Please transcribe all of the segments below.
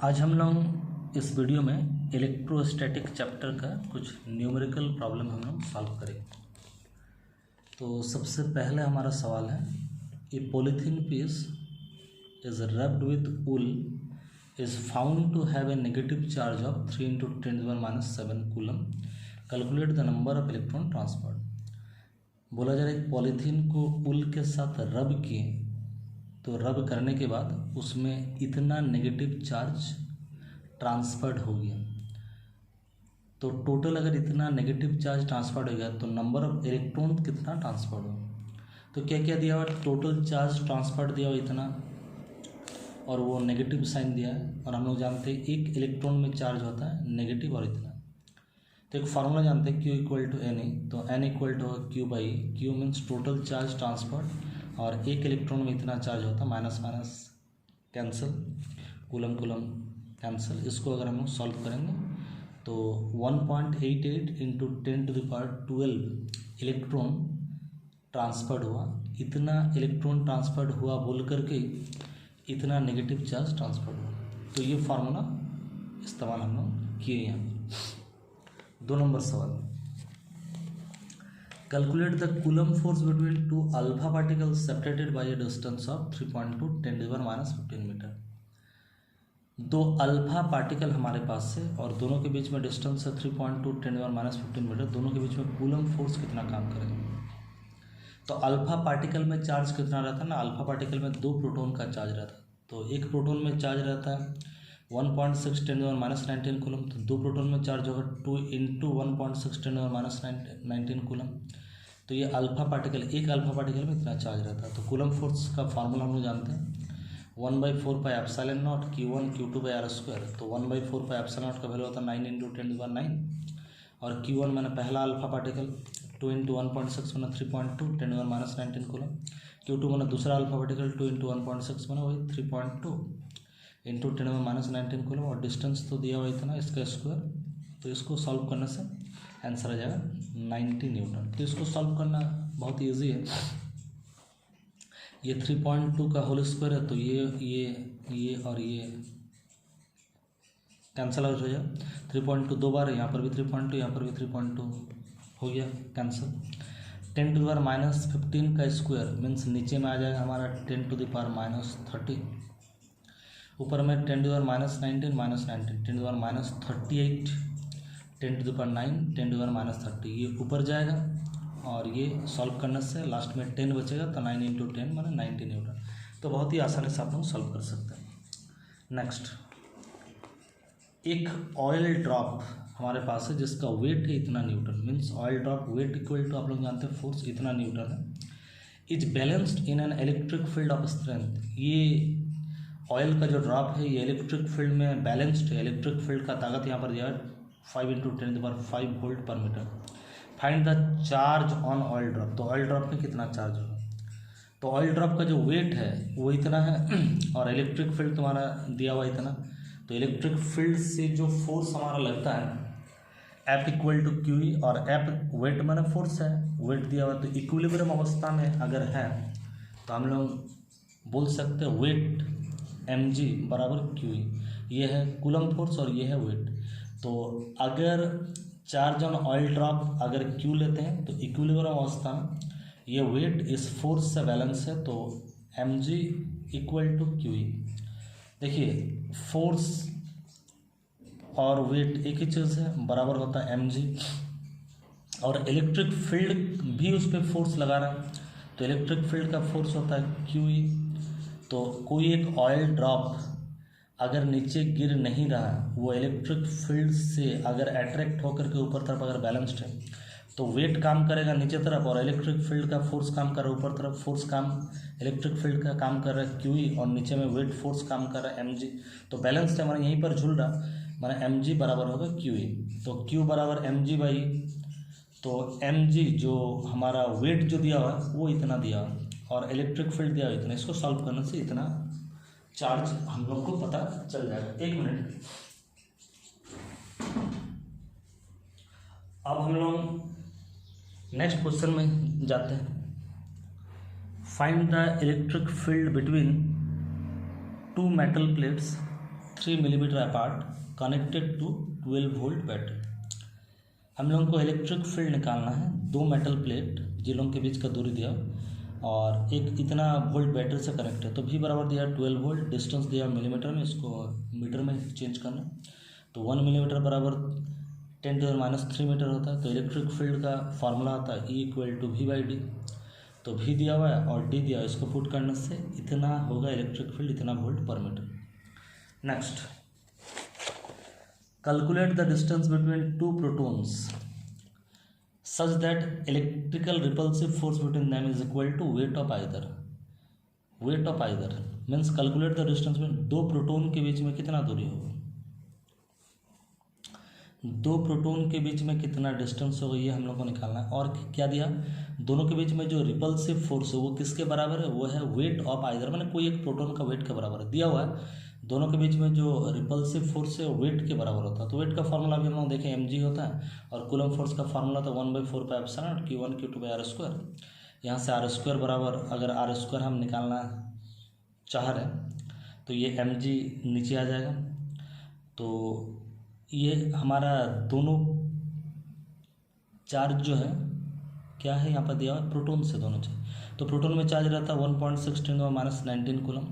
आज हम लोग इस वीडियो में इलेक्ट्रोस्टैटिक चैप्टर का कुछ न्यूमेरिकल प्रॉब्लम हम लोग सॉल्व करेंगे। तो सबसे पहले हमारा सवाल है, a polythene piece is rubbed with wool is found to have a negative charge of 3 × 10⁻⁷ coulomb, calculate the number of electron transferred. बोला जा रहा है एक पॉलीथीन को वूल के साथ रब किए, तो रब करने के बाद उसमें इतना नेगेटिव चार्ज ट्रांसफर्ड हो गया। तो टोटल अगर इतना नेगेटिव चार्ज ट्रांसफर्ड हो गया तो नंबर ऑफ इलेक्ट्रॉन कितना ट्रांसफर्ड हो। तो क्या क्या दिया हुआ, टोटल चार्ज ट्रांसफर्ड दिया हुआ इतना और वो नेगेटिव साइन दिया है। और हम लोग जानते हैं एक इलेक्ट्रॉन में चार्ज होता है नेगेटिव और इतना। तो एक फार्मूला जानते हैं Q = Na, तो N = Q/E। Q means total charge transferred और एक इलेक्ट्रॉन में इतना चार्ज होता है, minus minus cancel, coulomb coulomb cancel. इसको अगर हम लोग सॉल्व करेंगे तो 1.88 × 10⁻12 इलेक्ट्रॉन ट्रांसफर्ड हुआ। इतना इलेक्ट्रॉन ट्रांसफर्ड हुआ बोल करके इतना नेगेटिव चार्ज ट्रांसफर्ड हुआ। तो ये फार्मूला इस्तेमाल हम लोग किए यहाँ पर। 2 नंबर सवाल, calculate the coulomb force between two alpha particles separated by a distance of 3.2 10⁻15 metre. 2 alpha particle हमारे पास है और दोनों के बीच में डिस्टेंस है 3.2 10⁻15 मीटर। दोनों के बीच में कूलम फोर्स कितना काम करेगा। तो अल्फा पार्टिकल में चार्ज कितना रहता है ना, अल्फा पार्टिकल में 2 प्रोटॉन का चार्ज रहता है। तो एक प्रोटॉन में चार्ज रहता है 1.6 10⁻19 कूलम, तो 2 प्रोटॉन में चार्ज होगा 2 × 1.6 10⁻19 कूलम। तो ये अल्फा पार्टिकल, एक अल्फा पार्टिकल में इतना चार्ज रहता है। तो कूलम फोर्स का फार्मूला हम लोग जानते हैं 1/4πε0 Q1 Q2/r²। तो 1/4πε0 का वैल्यू होता है 9 × 10⁹ और Q1 मैंने पहला अल्फा पार्टिकल 2 × 1.6 मैंने 3.2 10⁻19 कूलम। Q2 मैंने दूसरा अल्फा पार्टिकल 2 × 1.6 मैंने वही 3.2 × 10⁻19 कूलम। और डिस्टेंस तो दिया हुआ इतना, इसका स्क्वायर। तो इसको सॉल्व करने से आंसर आ जाएगा 90 न्यूटन। तो इसको सॉल्व करना बहुत ईजी है। ये 3.2 का होल स्क्वायर है, तो ये और ये कैंसिल आउट हो जाएगा। 3.2 2 बार है, यहाँ पर भी 3.2, यहाँ पर भी 3.2 हो गया कैंसिल। 10⁻15 का स्क्वायर मीन्स नीचे में आ जाएगा हमारा 10⁻−30, ऊपर में 10⁻−19 10⁻38 10⁻9 10⁻30 ये ऊपर जाएगा और ये सॉल्व करने से लास्ट में 10 बचेगा, तो 9 × 10 माने 90 न्यूटन। तो बहुत ही आसानी से आप लोग सॉल्व कर सकते हैं। नेक्स्ट, एक ऑयल ड्रॉप हमारे पास है जिसका वेट है इतना newton, means oil drop weight equal to आप लोग जानते हैं फोर्स इतना न्यूटन है। Is balanced in an electric field of strength. ये ऑयल का जो ड्रॉप है ये इलेक्ट्रिक फील्ड में बैलेंस्ड है। इलेक्ट्रिक फील्ड का ताकत यहाँ पर दिया है 5 × 10⁵ वोल्ट पर metre. Find the charge on oil drop. तो ऑयल ड्रॉप में कितना चार्ज होगा। तो ऑयल ड्रॉप का जो वेट है वो इतना है और इलेक्ट्रिक फील्ड तुम्हारा दिया हुआ इतना। तो इलेक्ट्रिक फील्ड से जो फोर्स हमारा लगता है F = QE, और F वेट माने फोर्स है, वेट दिया हुआ। तो इक्विलिब्रियम अवस्था में अगर है तो हम लोग बोल सकते हैं वेट mg = QE। ये है कूलम फोर्स और ये है वेट। तो अगर चार्ज ऑन ऑयल ड्रॉप अगर Q लेते हैं तो इक्विलिब्रियम अवस्था में ये वेट इस फोर्स से बैलेंस है, तो mg = QE। देखिए फोर्स और वेट एक ही चीज़ है, बराबर होता है mg। और इलेक्ट्रिक फील्ड भी उस पर फोर्स लगा रहा है, तो इलेक्ट्रिक फील्ड का फोर्स होता है QE। तो कोई एक ऑयल ड्रॉप अगर नीचे गिर नहीं रहा, वो इलेक्ट्रिक फील्ड से अगर अट्रैक्ट होकर के ऊपर तरफ अगर बैलेंस्ड है तो वेट काम करेगा नीचे तरफ और इलेक्ट्रिक फील्ड का फोर्स काम कर रहा है ऊपर तरफ। फोर्स काम इलेक्ट्रिक फील्ड का काम कर रहा है QE और नीचे में वेट फोर्स काम कर रहा है mg। तो बैलेंस्ड है, हमारे यहीं पर झूल रहा, माने mg बराबर होगा QE। तो Q = mg/E। तो mg जो हमारा वेट जो दिया हुआ है वो इतना दिया हुआ और इलेक्ट्रिक फील्ड दिया हुआ इतना। इसको सॉल्व करने से इतना चार्ज हम लोग को पता चल जाएगा। 1 मिनट। अब हम लोग नेक्स्ट क्वेश्चन में जाते हैं। Find the electric field between 2 metal plates 3 millimetre apart connected to 12 volt battery. हम लोगों को इलेक्ट्रिक फील्ड निकालना है, दो मेटल प्लेट जिलों के बीच का दूरी दिया और एक इतना वोल्ट बैटरी से कनेक्ट है। तो भी बराबर दिया 12 वोल्ट, डिस्टेंस दिया मिलीमीटर में, इसको मीटर में चेंज करना। तो 1 मिलीमीटर बराबर 10⁻³ मीटर होता है। तो इलेक्ट्रिक फील्ड का फॉर्मूला आता है E = V/d। तो V दिया हुआ है और D दिया हुआ है, इसको पुट करने से इतना होगा इलेक्ट्रिक फील्ड, इतना वोल्ट पर metre. Next, calculate the distance between two protons such that electrical repulsive force between them is equal to weight of either means calculate the distance between दो प्रोटॉन के बीच में कितना दूरी होगा, दो प्रोटॉन के बीच में कितना डिस्टेंस होगा, ये हम लोग को निकालना है। और क्या दिया, दोनों के बीच में जो रिपल्सिव फोर्स है वो किसके बराबर है, वो है वेट ऑफ आइदर, मैंने कोई एक प्रोटॉन का वेट के बराबर है दिया हुआ है। दोनों के बीच में जो रिपल्सिव फोर्स है वो वेट के बराबर होता है। तो वेट का फॉर्मूला भी हम लोग देखें mg होता है और कूलम फोर्स का फॉर्मूला तो 1/4πε Q1 Q2/r²। यहाँ से r² बराबर, अगर r² हम निकालना चाह रहे हैं तो ये mg नीचे आ जाएगा। तो ये हमारा दोनों चार्ज जो है क्या है, यहाँ पर दिया हुआ प्रोटॉन से दोनों चार्ज। तो प्रोटॉन में चार्ज रहता है 1.6 × 10⁻19 कूलम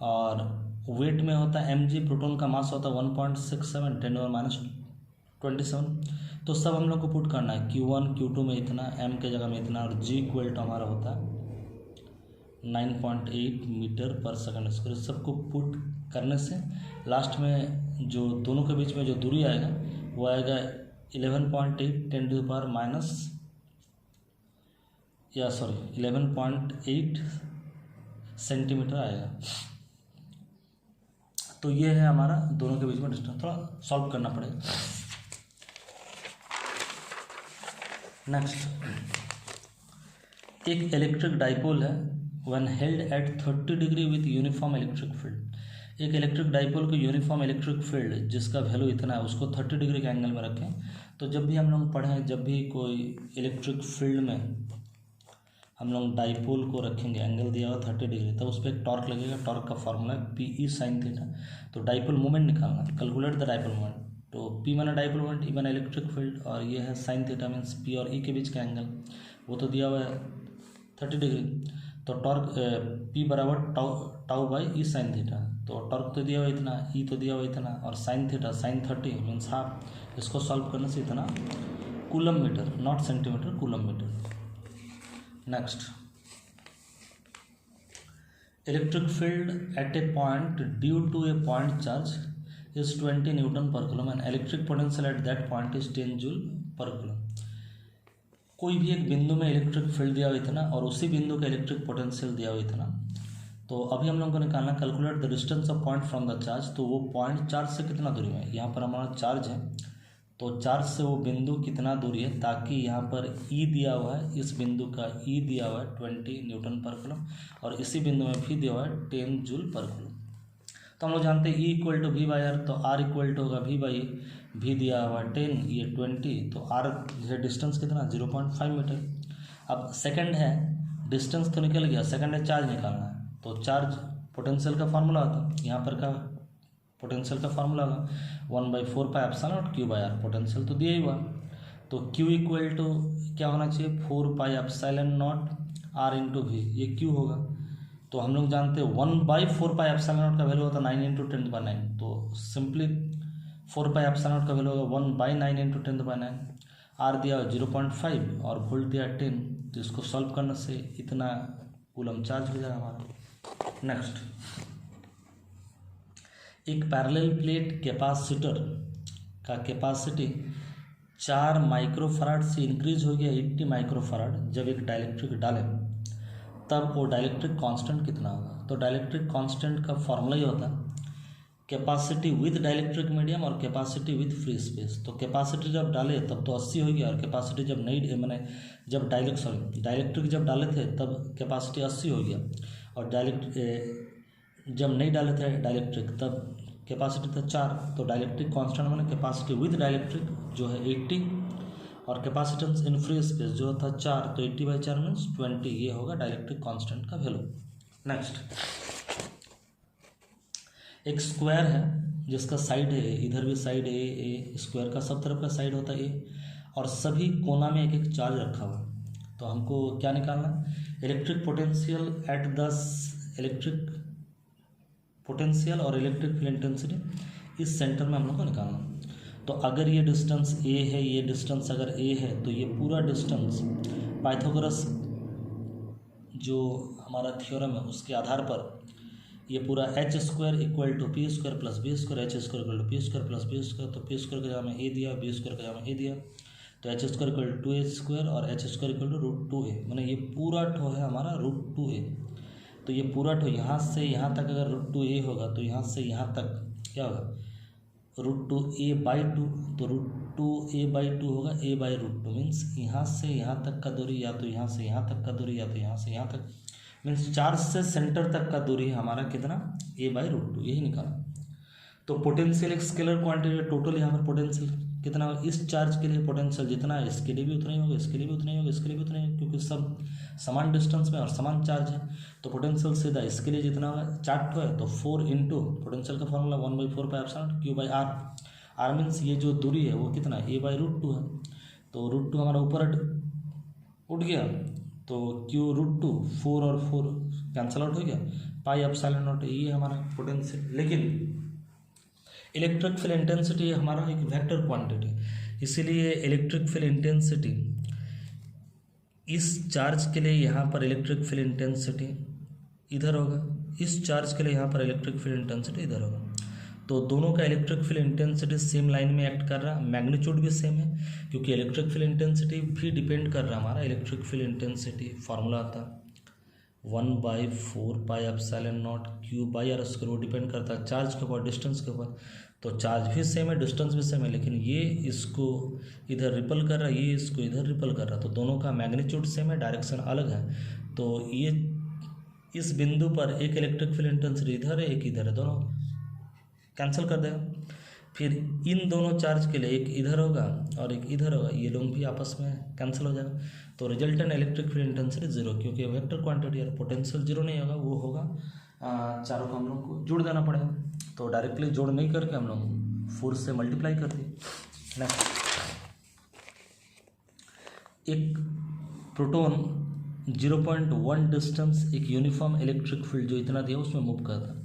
और वेट में होता है mg, प्रोटॉन का मास होता है 1.67 10⁻27। तो सब हम लोग को पुट करना है, Q1 Q2 में इतना, m के जगह में इतना और g = हमारा होता है 9.8 मीटर पर सेकंड स्क्वायर। सबको पुट करने से लास्ट में जो दोनों के बीच में जो दूरी आएगा वो आएगा 11.8 सेंटीमीटर आएगा। तो ये है हमारा दोनों के बीच में डिस्टेंस, थोड़ा सॉल्व करना पड़ेगा। नेक्स्ट, एक इलेक्ट्रिक डाइपोल है when held at 30 degree with uniform electric field. एक इलेक्ट्रिक डाइपोल को यूनिफॉर्म इलेक्ट्रिक फील्ड जिसका वैल्यू इतना है उसको 30 डिग्री के एंगल में रखें। तो जब भी हम लोग पढ़ें, जब भी कोई इलेक्ट्रिक फील्ड में हम लोग डाइपोल को रखेंगे, एंगल दिया हुआ 30 डिग्री, तब उस पर एक टॉर्क लगेगा। टॉर्क का फॉर्मूला है PE sin थीटा। तो डाइपोल मोमेंट निकालना, कैलकुलेट द डाइपोल मोमेंट। तो P माना डाइपोल मोमेंट, E माना इलेक्ट्रिक फील्ड और ये है sin थीटा मीन्स P और E के बीच का एंगल, वो तो दिया हुआ है 30 डिग्री। तो टॉर्क P बराबर τ/E sin थीटा। तो टॉर्क तो दिया हुआ इतना, E तो दिया हुआ इतना और sin theta sin 30 means half. इसको सॉल्व करने से इतना coulomb metre, not centimetre, coulomb metre. Next, electric field at a point due to a point charge is 20 newton per coulomb and electric potential at that point is 10 joule per coulomb. कोई भी एक बिंदु में electric field दिया हुआ इतना और उसी बिंदु का इलेक्ट्रिक पोटेंशियल दिया हुआ इतना। तो अभी हम लोगों को निकालना calculate the distance of point from the charge. तो वो पॉइंट चार्ज से कितना दूरी में है, यहाँ पर हमारा चार्ज है तो चार्ज से वो बिंदु कितना दूरी है, ताकि यहाँ पर E दिया हुआ है, इस बिंदु का E दिया हुआ है 20 न्यूटन पर कूलम और इसी बिंदु में भी दिया हुआ है 10 जूल पर कूलम। तो हम लोग जानते हैं E = V/R, तो R = होगा V/E। V दिया हुआ 10, ये 20, तो R है डिस्टेंस कितना 0.5 मीटर। अब सेकंड है, डिस्टेंस तो निकल गया, सेकंड है चार्ज निकालना है। तो चार्ज पोटेंशियल का फार्मूला होता है, यहाँ पर का पोटेंशियल का फार्मूला होगा 1/4πε Q/R। पोटेंशियल तो दिया ही हुआ, तो Q = क्या होना चाहिए 4πε0 R × V, ये Q होगा। तो हम लोग जानते हैं 1/4πε0 का वैल्यू होता है 9 × 10⁻9। तो सिंपली 4πε0 का वैल्यू होगा 1/9 × 10⁻9। R दिया 0.5 और वोल्ट दिया 10, तो इसको सॉल्व करने से इतना कूलम चार्ज हो जाएगा हमारा। नेक्स्ट, एक पैरेलल प्लेट कैपेसिटर का कैपेसिटी 4 माइक्रोफराड से इंक्रीज हो गया 80 माइक्रोफराड जब एक डाइलेक्ट्रिक डालें, तब वो डाइलेक्ट्रिक कांस्टेंट कितना होगा। तो डाइलेक्ट्रिक कांस्टेंट का फॉर्मूला ही होता है कैपेसिटी विद डाइलेक्ट्रिक मीडियम और कैपेसिटी विद फ्री स्पेस। तो कैपेसिटी जब डाले तब तो 80 हो गया और कैपेसिटी जब नहीं, मैंने जब डाइलेक्ट्रिक जब डाले थे तब कैपेसिटी 80 हो गया और जब नहीं डाले थे डाइलेक्ट्रिक तब कैपेसिटी था 4। तो डाइलेक्ट्रिक कांस्टेंट मैंने कैपेसिटी विद डाइलेक्ट्रिक जो है 80 और कैपेसिटेंस इन फ्री स्पेस जो था 4, तो 80/4 मीन्स 20, ये होगा डाइलेक्ट्रिक कांस्टेंट का वैल्यू। नेक्स्ट, एक स्क्वायर है जिसका साइड है, इधर भी साइड ए स्क्वायर का सब तरफ का साइड होता है ए, और सभी कोना में एक एक चार्ज रखा हुआ है। तो हमको क्या निकालना है, electric potential at the electric potential और इलेक्ट्रिक फील्ड इंटेंसिटी इस सेंटर में हम लोग को निकालना है। तो अगर ये डिस्टेंस ए है, ये डिस्टेंस अगर ए है, तो ये पूरा डिस्टेंस पाइथागोरस जो हमारा थ्योरम है उसके आधार पर ये पूरा h square equal to p square plus b square, h square equal to p square plus b square, तो पी स्क्वायर का जगह में ए दिया, बी स्क्वायर का जगह में ए दिया, तो h square equal to a square और h square equal to root two a, मैंने ये पूरा ठो है हमारा रूट टू ए। तो ये पूरा ठो यहाँ से यहाँ तक अगर रूट टू ए होगा तो यहाँ से यहाँ तक क्या होगा, root two a by two, तो root two a by two होगा a by root two, means यहाँ से यहाँ तक का दूरी या तो यहाँ से यहाँ तक का दूरी या तो यहाँ से यहाँ तक, मीन्स चार्ज से सेंटर तक का दूरी हमारा कितना, ए बाई रूट टू, यही निकाला। तो पोटेंशियल एक स्केलर क्वांटिटी, टोटल यहाँ पर पोटेंशियल कितना होगा, इस चार्ज के लिए पोटेंशियल जितना है इसके लिए भी उतना ही होगा, इसके लिए भी उतना ही होगा, इसके लिए भी उतना ही होगा, क्योंकि सब समान डिस्टेंस में और समान चार्ज है। तो पोटेंशियल सीधा इसके लिए जितना होगा, चार्ट है तो 4 इंटू पोटेंशियल का formula 1/4 pi epsilon q by r, r means ये जो दूरी है वो कितना है, ए बाई रूट टू है। तो रूट टू हमारा ऊपर उठ गया, तो क्यू रूट टू 4 और 4 कैंसल आउट हो गया, पाई एप्सिलॉन नॉट, ये हमारा पोटेंशियल। लेकिन इलेक्ट्रिक फील्ड इंटेंसिटी हमारा एक वेक्टर क्वांटिटी, इसीलिए इलेक्ट्रिक फील्ड इंटेंसिटी इस चार्ज के लिए यहाँ पर इलेक्ट्रिक फील्ड इंटेंसिटी इधर होगा, इस चार्ज के लिए यहाँ पर इलेक्ट्रिक फील्ड इंटेंसिटी इधर होगा। तो दोनों का electric field intensity same line में एक्ट कर रहा है, मैग्नीट्यूड भी सेम है, क्योंकि इलेक्ट्रिक फील्ड इंटेंसिटी भी डिपेंड कर रहा है हमारा इलेक्ट्रिक फील्ड इंटेंसिटी फार्मूला आता है 1/4 pi epsilon naught q by r square, वो डिपेंड करता है चार्ज के ऊपर, डिस्टेंस के ऊपर। तो चार्ज भी सेम है, डिस्टेंस भी सेम है, लेकिन ये इसको इधर रिपल कर रहा है, ये इसको इधर रिपल कर रहा है, तो दोनों का मैग्नीट्यूड सेम है, डायरेक्शन अलग है। तो ये इस बिंदु पर एक इलेक्ट्रिक फील्ड इंटेंसिटी इधर है, एक इधर है, दोनों कैंसिल कर देगा। फिर इन दोनों चार्ज के लिए एक इधर होगा और एक इधर होगा, ये लोग भी आपस में कैंसिल हो जाएगा। तो resultant electric field intensity zero, क्योंकि वेक्टर क्वांटिटी और पोटेंशियल जीरो नहीं होगा, वो होगा चारों को हम लोग को जोड़ देना पड़ेगा। तो डायरेक्टली जोड़ नहीं करके हम लोग फोर्स से मल्टीप्लाई कर दिए। नेक्स्ट, एक प्रोटॉन 0.1 डिस्टेंस एक यूनिफॉर्म इलेक्ट्रिक फील्ड जो इतना दिया उसमें मूव करता है।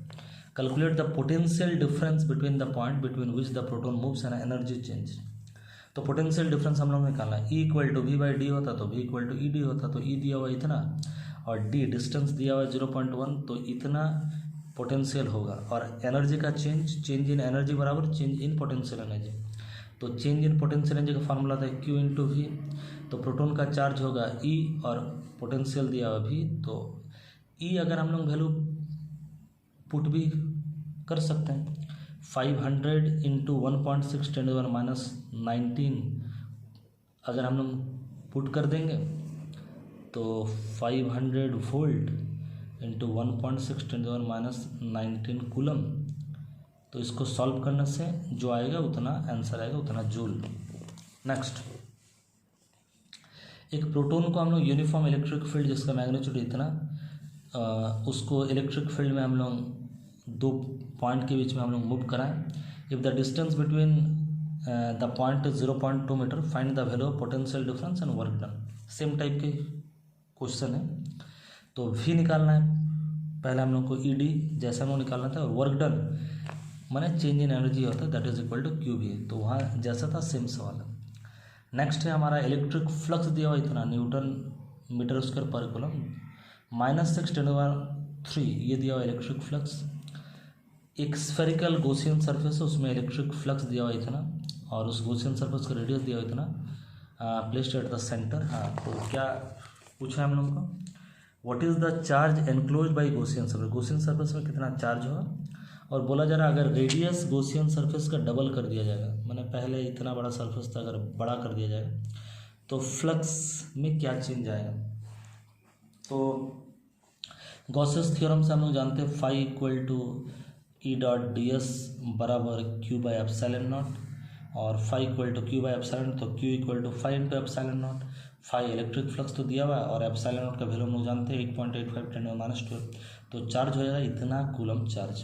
Calculate the potential difference between the point between which the proton moves and energy change. तो पोटेंशियल डिफरेंस हम लोग निकालना है, E equal to V by d होता तो V equal to E d होता, तो ई दिया हुआ इतना और डी डिस्टेंस दिया हुआ 0.1, तो इतना पोटेंशियल होगा। और एनर्जी का चेंज इन एनर्जी बराबर चेंज इन पोटेंशियल एनर्जी। तो चेंज इन पोटेंशियल एनर्जी का फार्मूला था क्यू इंटू वी। तो प्रोटॉन का चार्ज होगा ई और पोटेंशियल दिया हुआ भी, तो ई अगर हम लोग वैल्यू पुट भी कर सकते हैं, 500 इंटू 1.6 × 10⁻⁻19 अगर हम लोग पुट कर देंगे तो 500 वोल्ट इंटू 1.6 × 10⁻19 कूलम। तो इसको सॉल्व करने से जो आएगा उतना आंसर आएगा, उतना जूल। नेक्स्ट, एक प्रोटॉन को हम लोग यूनिफॉर्म इलेक्ट्रिक फील्ड जिसका मैग्नीट्यूड इतना, उसको इलेक्ट्रिक फील्ड में हम लोग दो पॉइंट के बीच में हम लोग मूव कराएं। If the distance between the point 0.2 metre, find the value of potential difference and work done. Same type के क्वेश्चन है। तो वी निकालना है पहले हम लोग को, ई डी जैसा हम लोग निकालना था, और वर्क डन माने चेंज इन एनर्जी होता है, that is equal to q V. तो वहाँ जैसा था सेम सवाल है। नेक्स्ट है हमारा इलेक्ट्रिक फ्लक्स दिया हुआ इतना न्यूटन मीटर स्क्वायर पर कूलम, -6 × 3 ये दिया हुआ इलेक्ट्रिक फ्लक्स। एक स्फेरिकल गॉसियन सरफेस है, उसमें इलेक्ट्रिक फ्लक्स दिया हुआ इतना, और उस गॉसियन सरफेस का रेडियस दिया हुआ इतना, प्लेस्ड एट द सेंटर। हाँ, तो क्या पूछा है हम लोग को, what is the charge enclosed bye Gaussian surface, Gaussian surface में कितना चार्ज होगा। और बोला जा रहा है अगर रेडियस गॉसियन सरफेस का डबल कर दिया जाएगा, मैंने पहले इतना बड़ा सरफेस था, अगर बड़ा कर दिया जाएगा तो फ्लक्स में क्या चेंज आएगा। तो गॉसेस थ्योरम से हम लोग जानते हैं phi equal to e dot d s बराबर क्यू बाई एप्सिलॉन नॉट, और phi equal to q by epsilon, तो q equal to phi into epsilon naught. Phi electric flux तो दिया हुआ है और एप्सिलॉन नॉट का वैल्यू हम लोग जानते हैं 8.85 × 10⁻²। तो चार्ज हो जाएगा इतना कूलम चार्ज।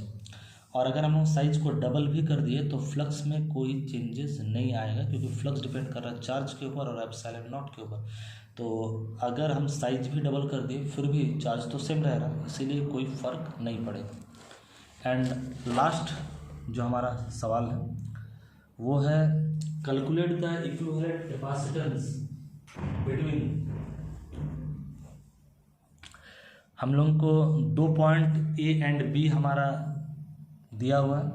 और अगर हम साइज को डबल भी कर दिए तो फ्लक्स में कोई चेंजेस नहीं आएगा, क्योंकि फ्लक्स डिपेंड कर रहा है चार्ज के ऊपर और एप्सिलॉन नॉट के ऊपर। तो अगर हम साइज भी डबल कर दिए फिर भी चार्ज तो सेम रहेगा, इसीलिए कोई फ़र्क नहीं पड़ेगा। एंड लास्ट जो हमारा सवाल है वो है calculate the equivalent capacitance between. हम लोग को 2 पॉइंट ए एंड बी हमारा दिया हुआ है,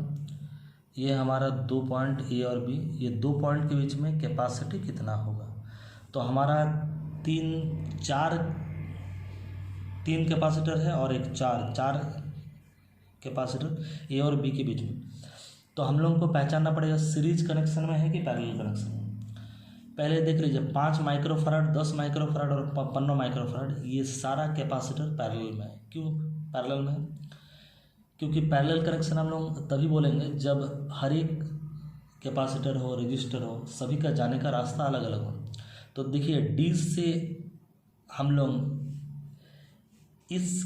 ये हमारा 2 पॉइंट ए और बी, ये 2 पॉइंट के बीच में कैपेसिटी कितना होगा। तो हमारा तीन कैपेसिटर है और एक चार कैपेसिटर ए और बी के बीच में। तो हम लोगों को पहचानना पड़ेगा सीरीज कनेक्शन में है कि पैरेलल कनेक्शन में। पहले देख लीजिए 5 माइक्रोफराड, 10 माइक्रोफराड और 15 माइक्रोफराड, ये सारा कैपेसिटर पैरेलल में है। क्यों पैरेलल में है? क्योंकि पैरेलल कनेक्शन हम लोग तभी बोलेंगे जब हर एक कैपेसिटर हो, रजिस्टर हो, सभी का जाने का रास्ता अलग अलग हो। तो देखिए डी से हम लोग इस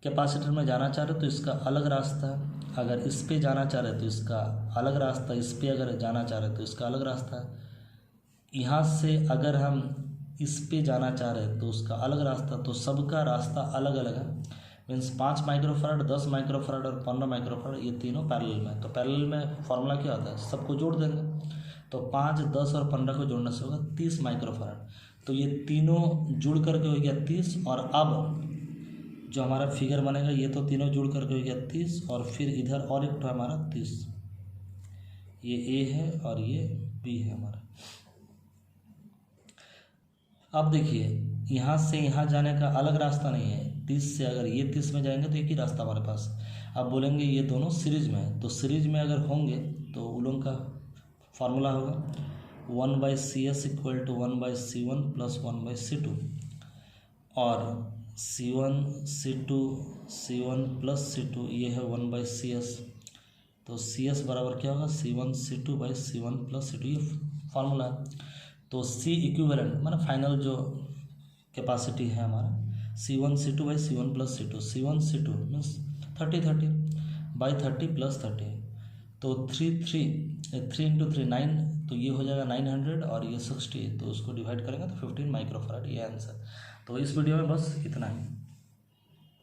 कैपेसिटर में जाना चाह रहे तो इसका अलग रास्ता है, अगर इस पे जाना चाह रहे तो इसका अलग रास्ता, इस पे अगर जाना चाह रहे तो इसका अलग रास्ता है। यहाँ से अगर हम इस पे जाना चाह रहे तो उसका अलग रास्ता, तो सबका रास्ता अलग अलग है। मीन्स 5 माइक्रोफराड, 10 माइक्रोफराड और 15 माइक्रोफराड, ये तीनों पैरेलल में। तो पैरेलल में फॉर्मूला क्या होता है, सबको जोड़ देंगे। तो 5, 10 और 15 को जोड़ने से होगा 30 माइक्रोफराड। तो ये तीनों जुड़ करके हो गया 30, और अब जो हमारा फिगर बनेगा ये तो तीनों जुड़ करके हो गया 30, और फिर इधर और एक तो हमारा 30, ये ए है और ये बी है हमारा। अब देखिए यहाँ से यहाँ जाने का अलग रास्ता नहीं है। 30 से अगर ये 30 में जाएंगे तो एक ही रास्ता हमारे पास। अब बोलेंगे ये दोनों सीरीज में है, तो सीरीज में अगर होंगे तो उन लोगों का फार्मूला होगा 1/CS equal to 1/C1 plus 1/C2, और C1 प्लस C2 ये है 1/CS। तो CS बराबर क्या होगा, C1 प्लस C2, ये फार्मूला है। तो C इक्विवेलेंट माना फाइनल जो कैपेसिटी है हमारा C1 plus C2 means 30 plus 30, तो 3 इंटू 3 9, तो ये हो जाएगा 900 और ये 60, तो उसको डिवाइड करेंगे तो 15 माइक्रोफराड, ये आंसर। तो इस वीडियो में बस इतना ही।